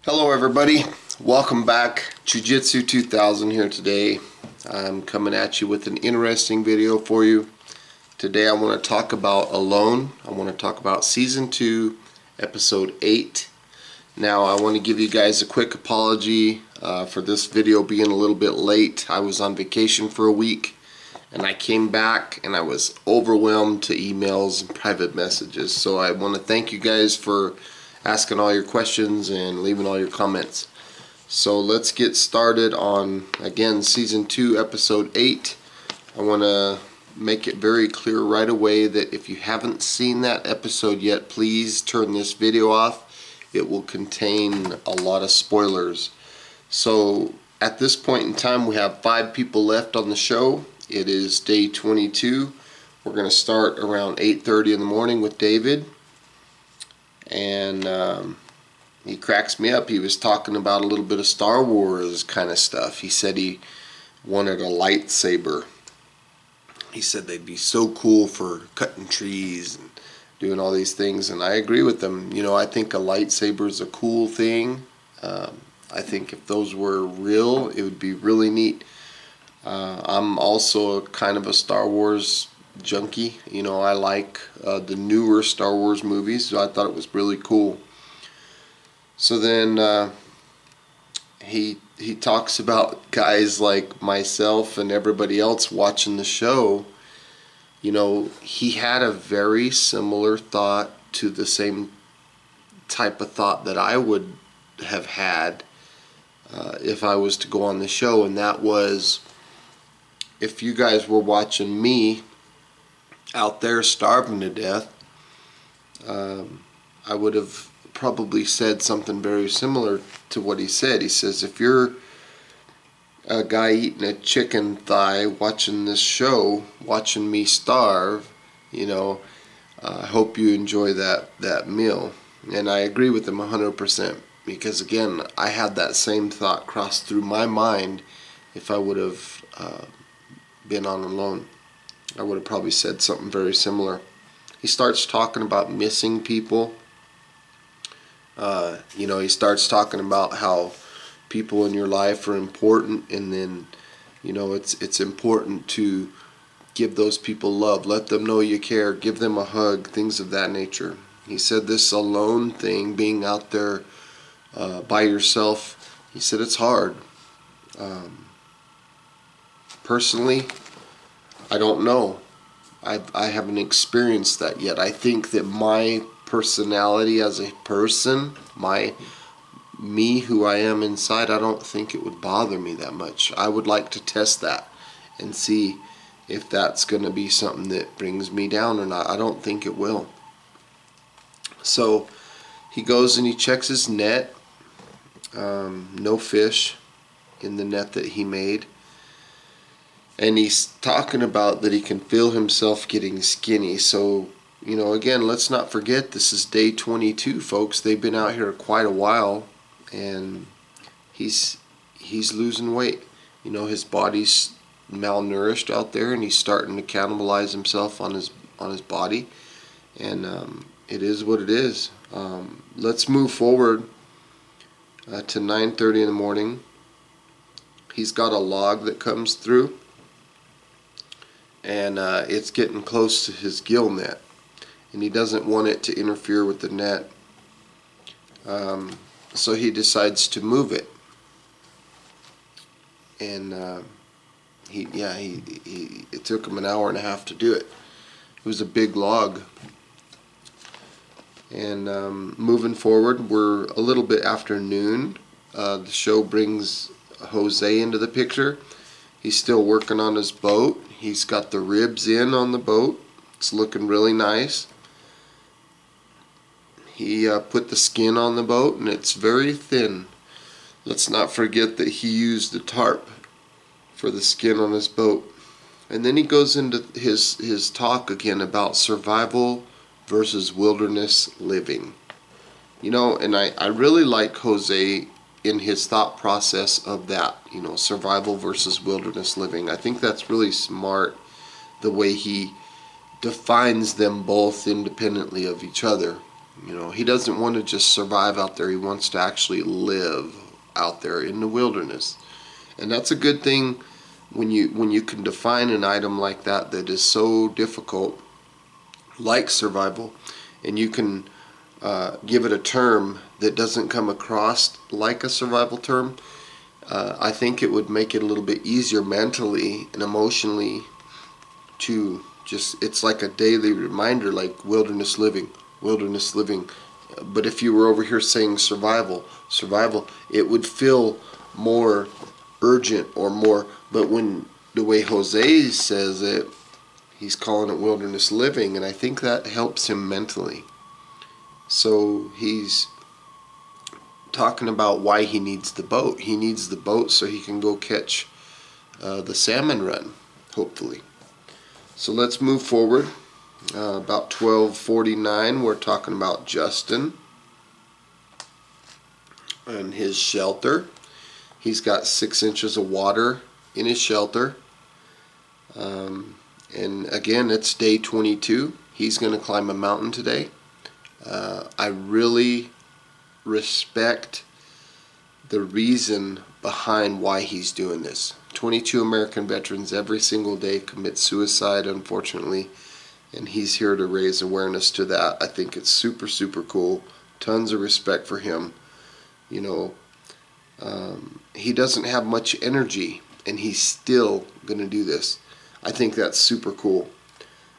Hello everybody, welcome back. Jiu-Jitsu 2000 here today. I'm coming at you with an interesting video for you. Today I want to talk about Alone. I want to talk about Season 2, Episode 8. Now I want to give you guys a quick apology for this video being a little bit late. I was on vacation for a week and I came back and I was overwhelmed to emails and private messages. So I want to thank you guys for asking all your questions and leaving all your comments. So let's get started on, again, Season 2, Episode 8. I want to make it very clear right away that if you haven't seen that episode yet, please turn this video off. It will contain a lot of spoilers. So at this point in time, we have 5 people left on the show. It is day 22. We're going to start around 8:30 in the morning with David. And he cracks me up. He was talking about a little bit of Star Wars kind of stuff. He said he wanted a lightsaber. He said they'd be so cool for cutting trees and doing all these things, and I agree with him. You know, I think a lightsaber is a cool thing. I think if those were real, it would be really neat. I'm also kind of a Star Wars junkie. You know, I like the newer Star Wars movies, so I thought it was really cool. So then he talks about guys like myself and everybody else watching the show. You know, he had a very similar thought to the same type of thought that I would have had if I was to go on the show, and that was, if you guys were watching me out there starving to death, I would have probably said something very similar to what he said. He says, if you're a guy eating a chicken thigh watching this show, watching me starve, you know, I hope you enjoy that meal. And I agree with him 100%, because again, I had that same thought cross through my mind. If I would have been on Alone, I would have probably said something very similar. He starts talking about missing people. You know, he starts talking about how people in your life are important, and then, you know, it's important to give those people love, let them know you care, give them a hug, things of that nature. He said this alone thing, being out there by yourself, he said it's hard. Personally, I don't know. I haven't experienced that yet. I think that my personality as a person, me who I am inside, I don't think it would bother me that much. I would like to test that and see if that's going to be something that brings me down or not. I don't think it will. So he goes and he checks his net. No fish in the net that he made. And he's talking about that he can feel himself getting skinny. So, you know, again, let's not forget this is day 22, folks. They've been out here quite a while, and he's losing weight. You know, his body's malnourished out there, and he's starting to cannibalize himself on his body. And it is what it is. Let's move forward to 9:30 in the morning. He's got a log that comes through, and it's getting close to his gill net, and he doesn't want it to interfere with the net, so he decides to move it. And it took him an hour and a half to do it. It was a big log. And moving forward, we're a little bit after noon. The show brings Jose into the picture. He's still working on his boat. He's got the ribs in on the boat. It's looking really nice. He put the skin on the boat, and it's very thin. Let's not forget that he used a tarp for the skin on his boat. And then he goes into his talk again about survival versus wilderness living. You know, and I really like Jose in his thought process of that, you know, survival versus wilderness living. I think that's really smart, the way he defines them both independently of each other. You know, he doesn't want to just survive out there. He wants to actually live out there in the wilderness. And that's a good thing when you can define an item like that that is so difficult, like survival, and you can give it a term that doesn't come across like a survival term. I think it would make it a little bit easier mentally and emotionally to just, it's like a daily reminder, like wilderness living, wilderness living. But if you were over here saying survival, survival, it would feel more urgent or more. But when the way Jose says it, he's calling it wilderness living, and I think that helps him mentally. So he's talking about why he needs the boat. He needs the boat so he can go catch the salmon run, hopefully. So let's move forward. About 12:49, we're talking about Justin and his shelter. He's got 6 inches of water in his shelter. And again, it's day 22. He's going to climb a mountain today. I really respect the reason behind why he's doing this. 22 American veterans every single day commit suicide, unfortunately, and he's here to raise awareness to that. I think it's super, super cool. Tons of respect for him. You know, he doesn't have much energy, and he's still going to do this. I think that's super cool.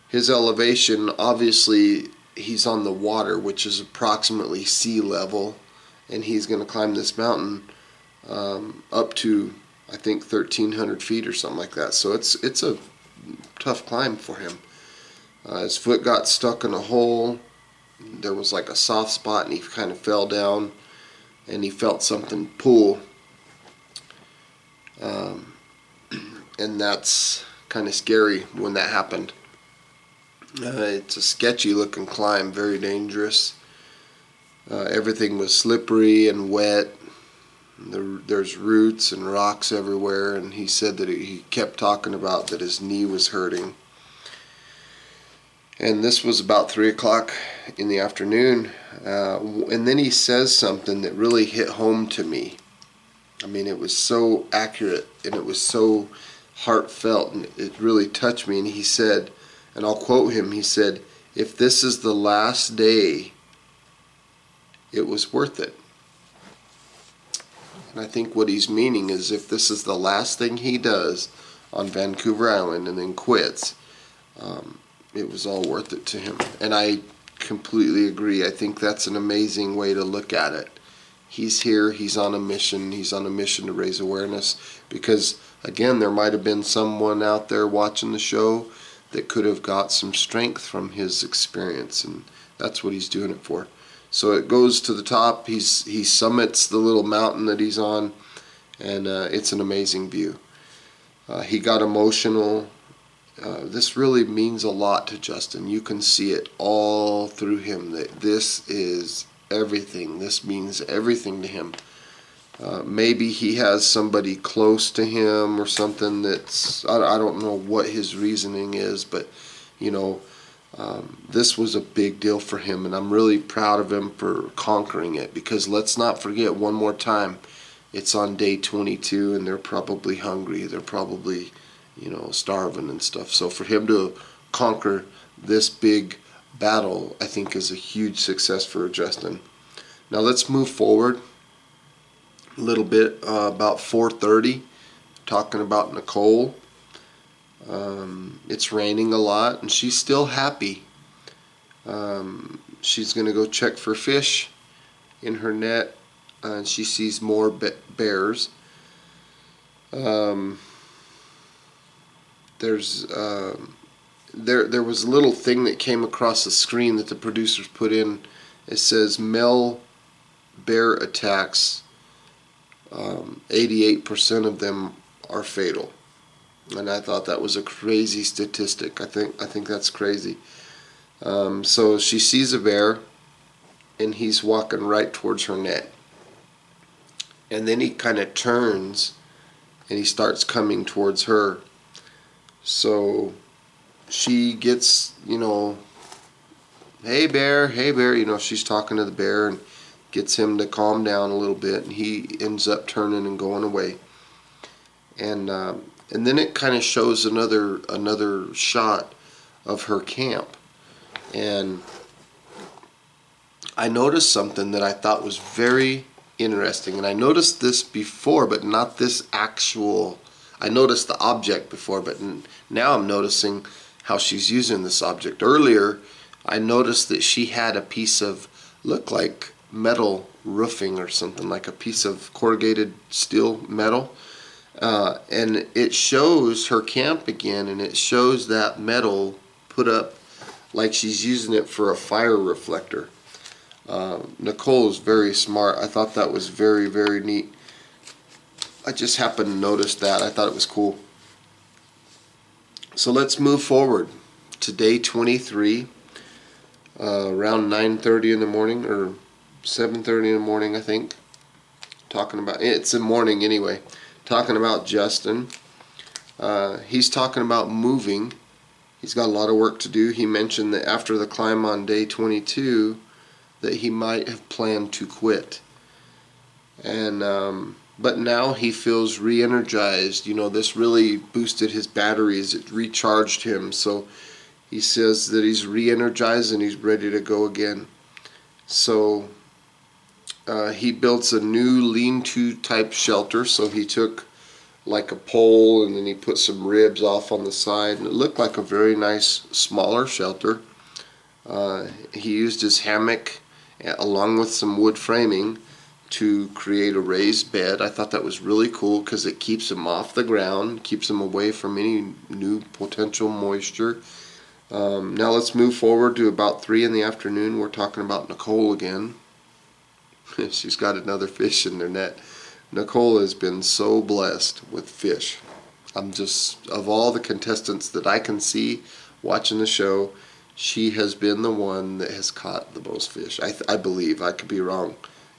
His elevation, obviously, he's on the water, which is approximately sea level, and he's going to climb this mountain up to, I think, 1,300 feet or something like that. So it's a tough climb for him. His foot got stuck in a hole. There was like a soft spot, and he kind of fell down, and he felt something pull. And that's kind of scary when that happened. It's a sketchy looking climb, very dangerous. Everything was slippery and wet. There's roots and rocks everywhere, and he said that he kept talking about that his knee was hurting. And this was about 3 o'clock in the afternoon, and then he says something that really hit home to me. I mean, it was so accurate, and it was so heartfelt, and it really touched me. And he said, and I'll quote him, he said, "If this is the last day, it was worth it." And I think what he's meaning is, if this is the last thing he does on Vancouver Island and then quits, it was all worth it to him. And I completely agree. I think that's an amazing way to look at it. He's here, he's on a mission to raise awareness, because again, there might have been someone out there watching the show that could have got some strength from his experience, and that's what he's doing it for. So it goes to the top, he summits the little mountain that he's on, and it's an amazing view. He got emotional. This really means a lot to Justin. You can see it all through him that this is everything. This means everything to him. Maybe he has somebody close to him or something that's, I don't know what his reasoning is, but you know, this was a big deal for him, and I'm really proud of him for conquering it, because let's not forget one more time, it's on day 22 and they're probably hungry, they're probably, you know, starving and stuff. So for him to conquer this big battle, I think, is a huge success for Justin. Now let's move forward a little bit, about 4:30, talking about Nicole. It's raining a lot, and she's still happy. She's going to go check for fish in her net, and she sees more bears. There was a little thing that came across the screen that the producers put in. It says male bear attacks, 88% of them are fatal. And I thought that was a crazy statistic. I think that's crazy. So she sees a bear, and he's walking right towards her net. And then he kind of turns, and he starts coming towards her. So she gets, you know, hey bear, hey bear, you know, she's talking to the bear and gets him to calm down a little bit, and he ends up turning and going away. And then it kind of shows another shot of her camp, and I noticed something that I thought was very interesting, and I noticed this before, but not this actual. I noticed the object before, but now I'm noticing how she's using this object. Earlier, I noticed that she had a piece of, looked like metal roofing or something, like a piece of corrugated steel metal. And it shows her camp again, and it shows that metal put up like she's using it for a fire reflector. Nicole is very smart. I thought that was very, very neat. I just happened to notice that. I thought it was cool. So let's move forward to day 23, around 9:30 in the morning, or 7:30 in the morning, I think. Talking about, it's in the morning anyway. Talking about Justin. He's talking about moving. He's got a lot of work to do. He mentioned that after the climb on day 22 that he might have planned to quit. And but now he feels re-energized. You know, this really boosted his batteries. It recharged him. So he says that he's re-energized and he's ready to go again. So he built a new lean-to type shelter. So he took like a pole and then he put some ribs off on the side, and it looked like a very nice smaller shelter. He used his hammock along with some wood framing to create a raised bed. I thought that was really cool because it keeps him off the ground, keeps him away from any new potential moisture. Now let's move forward to about 3 in the afternoon. We're talking about Nicole again. She's got another fish in her net. Nicole has been so blessed with fish. I'm just, of all the contestants that I can see watching the show, she has been the one that has caught the most fish. I believe. I could be wrong.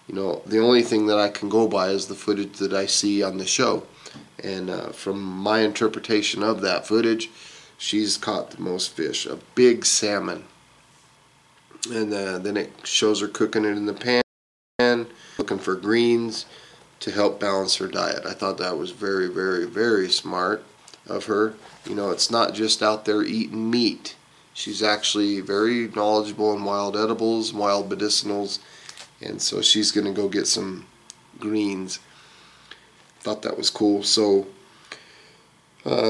You know, the only thing that I can go by is the footage that I see on the show. And from my interpretation of that footage, she's caught the most fish. A big salmon. And then it shows her cooking it in the pan, looking for greens to help balance her diet. I thought that was very, very, very smart of her. You know, it's not just out there eating meat. She's actually very knowledgeable in wild edibles, wild medicinals, and so she's going to go get some greens. Thought that was cool. So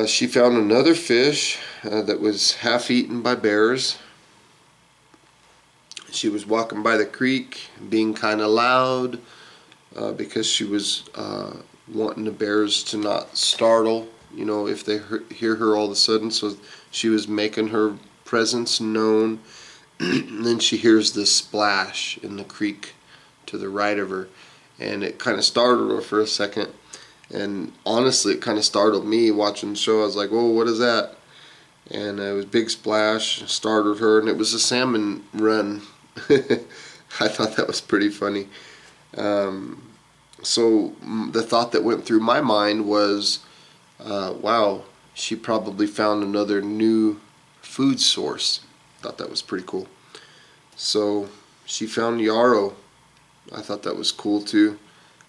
she found another fish that was half eaten by bears. She was walking by the creek, being kind of loud because she was wanting the bears to not startle, you know, if they hear her all of a sudden. So she was making her presence known. And then she hears this splash in the creek to the right of her, and it kind of startled her for a second. And honestly, it kind of startled me watching the show. I was like, whoa, what is that? And it was a big splash, startled her, and it was a salmon run. I thought that was pretty funny. So the thought that went through my mind was, wow, she probably found another new food source. Thought that was pretty cool. So she found yarrow. I thought that was cool too.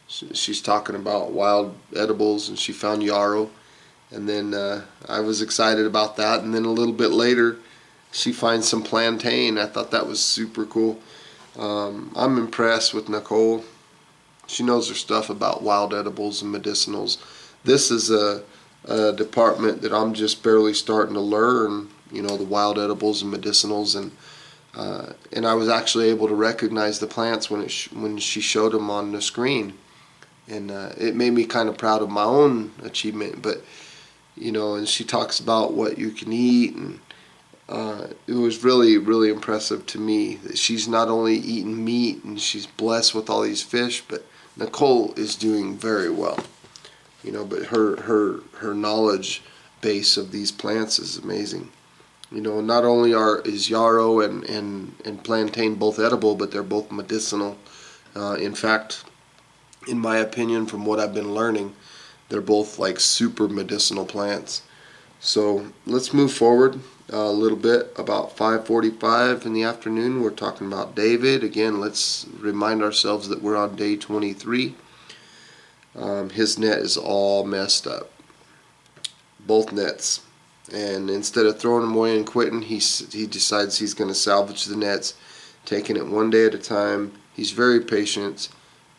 She's talking about wild edibles, and she found yarrow. And then I was excited about that. And then a little bit later, she finds some plantain. I thought that was super cool. I'm impressed with Nicole. She knows her stuff about wild edibles and medicinals. This is a department that I'm just barely starting to learn, you know, the wild edibles and medicinals, and I was actually able to recognize the plants when she showed them on the screen, and it made me kind of proud of my own achievement. But you know, and she talks about what you can eat, and it was really, really impressive to me that she's not only eating meat and she's blessed with all these fish, but Nicole is doing very well. You know, but her knowledge base of these plants is amazing. You know, not only is yarrow and plantain both edible, but they're both medicinal. In fact, in my opinion, from what I've been learning, they're both like super medicinal plants. So let's move forward. a little bit about 5:45 in the afternoon. We're talking about David. Again, let's remind ourselves that we're on day 23. His net is all messed up, both nets, and instead of throwing them away and quitting, he decides he's going to salvage the nets, taking it one day at a time. He's very patient,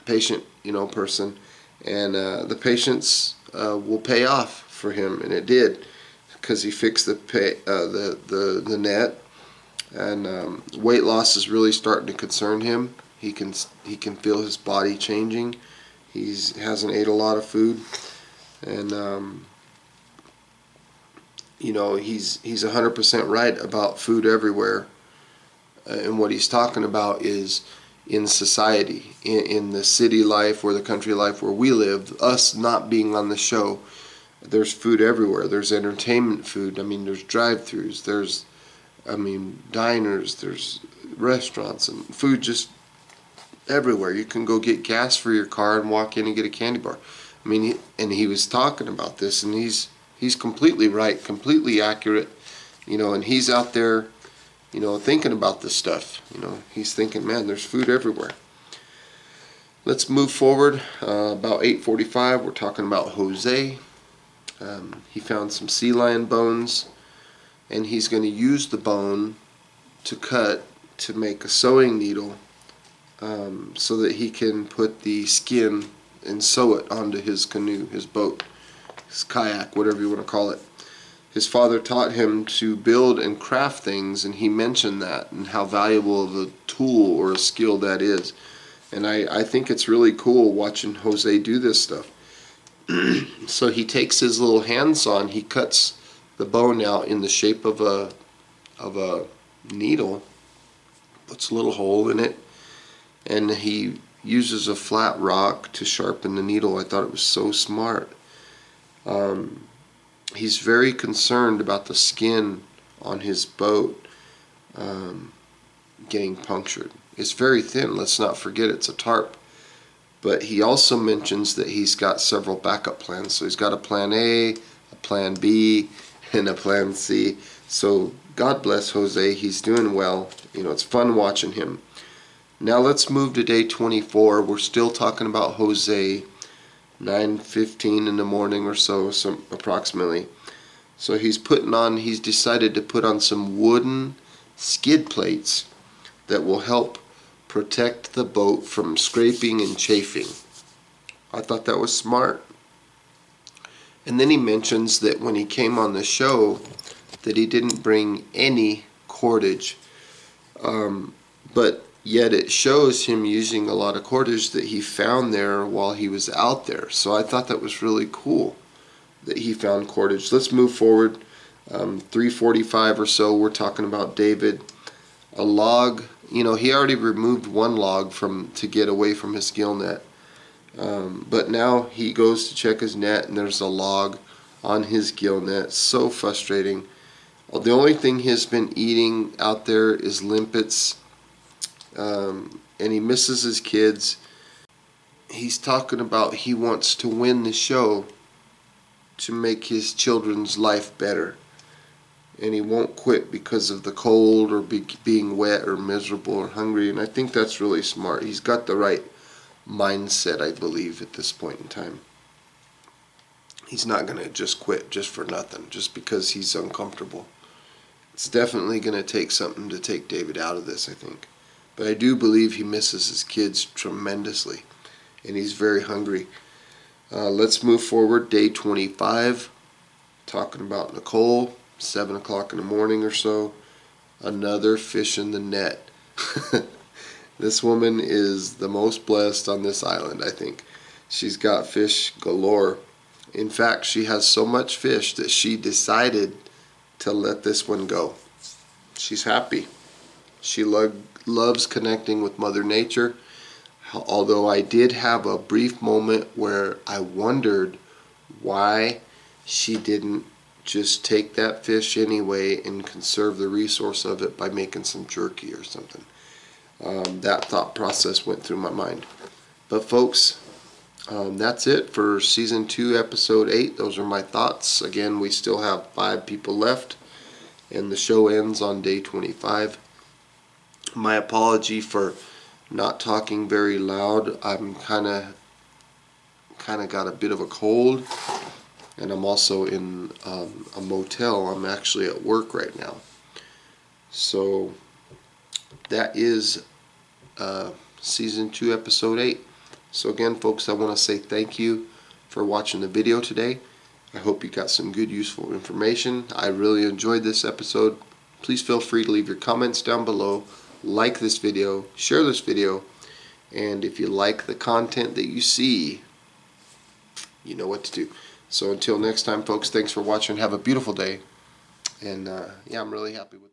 person, and the patience will pay off for him, and it did, because he fixed the net, and weight loss is really starting to concern him. He can feel his body changing. He hasn't ate a lot of food, and he's 100% right about food everywhere. And what he's talking about is in society, in the city life or the country life where we live, us not being on the show, there's food everywhere. There's entertainment food. I mean, there's drive-thrus. There's, diners. There's restaurants and food just everywhere. You can go get gas for your car and walk in and get a candy bar. And he was talking about this, and he's completely right, completely accurate, and he's out there, thinking about this stuff. He's thinking, man, there's food everywhere. Let's move forward. About 8:45, we're talking about Jose. He found some sea lion bones, and he's going to use the bone to make a sewing needle, so that he can put the skin and sew it onto his canoe, his boat, his kayak, whatever you want to call it. His father taught him to build and craft things, and he mentioned that and how valuable of a tool or a skill that is. And I think it's really cool watching Jose do this stuff. So he takes his little handsaw and he cuts the bone out in the shape of a needle, puts a little hole in it, and he uses a flat rock to sharpen the needle. I thought it was so smart. He's very concerned about the skin on his boat getting punctured. It's very thin, let's not forget it's a tarp. But he also mentions that he's got several backup plans. So he's got a plan A, a plan B, and a plan C. So God bless Jose, he's doing well. It's fun watching him. Now let's move to day 24. We're still talking about Jose, 9:15 in the morning or so, approximately. So he's decided to put on some wooden skid plates that will help protect the boat from scraping and chafing. I thought that was smart. And then he mentions that when he came on the show that he didn't bring any cordage, but yet it shows him using a lot of cordage that he found there while he was out there. So I thought that was really cool that he found cordage. Let's move forward. 3:45 or so, we're talking about David. A log, he already removed one log to get away from his gill net. But now he goes to check his net and there's a log on his gill net. So frustrating. The only thing he's been eating out there is limpets. And he misses his kids. He's talking about he wants to win the show to make his children's life better, and he won't quit because of the cold or being wet or miserable or hungry. And I think that's really smart. He's got the right mindset, I believe, at this point in time. He's not going to just quit just for nothing, just because he's uncomfortable. It's definitely going to take something to take David out of this, I think. But I do believe he misses his kids tremendously, and he's very hungry. Let's move forward. Day 25, talking about Nicole, 7 o'clock in the morning or so. Another fish in the net. This woman is the most blessed on this island, I think. She's got fish galore. In fact, she has so much fish that she decided to let this one go. She's happy. She loves connecting with Mother Nature. Although I did have a brief moment where I wondered why she didn't just take that fish anyway and conserve the resource of it by making some jerky or something. That thought process went through my mind. But folks, that's it for Season 2, Episode 8. Those are my thoughts. Again, we still have 5 people left. and the show ends on day 25. My apology for not talking very loud. I'm kind of got a bit of a cold, and I'm also in a motel. I'm actually at work right now. So that is season 2, episode 8. So again, folks, I want to say thank you for watching the video today. I hope you got some good, useful information. I really enjoyed this episode. Please feel free to leave your comments down below. Like this video, share this video, and if you like the content that you see, you know what to do. So until next time, folks, thanks for watching. Have a beautiful day. And yeah, I'm really happy with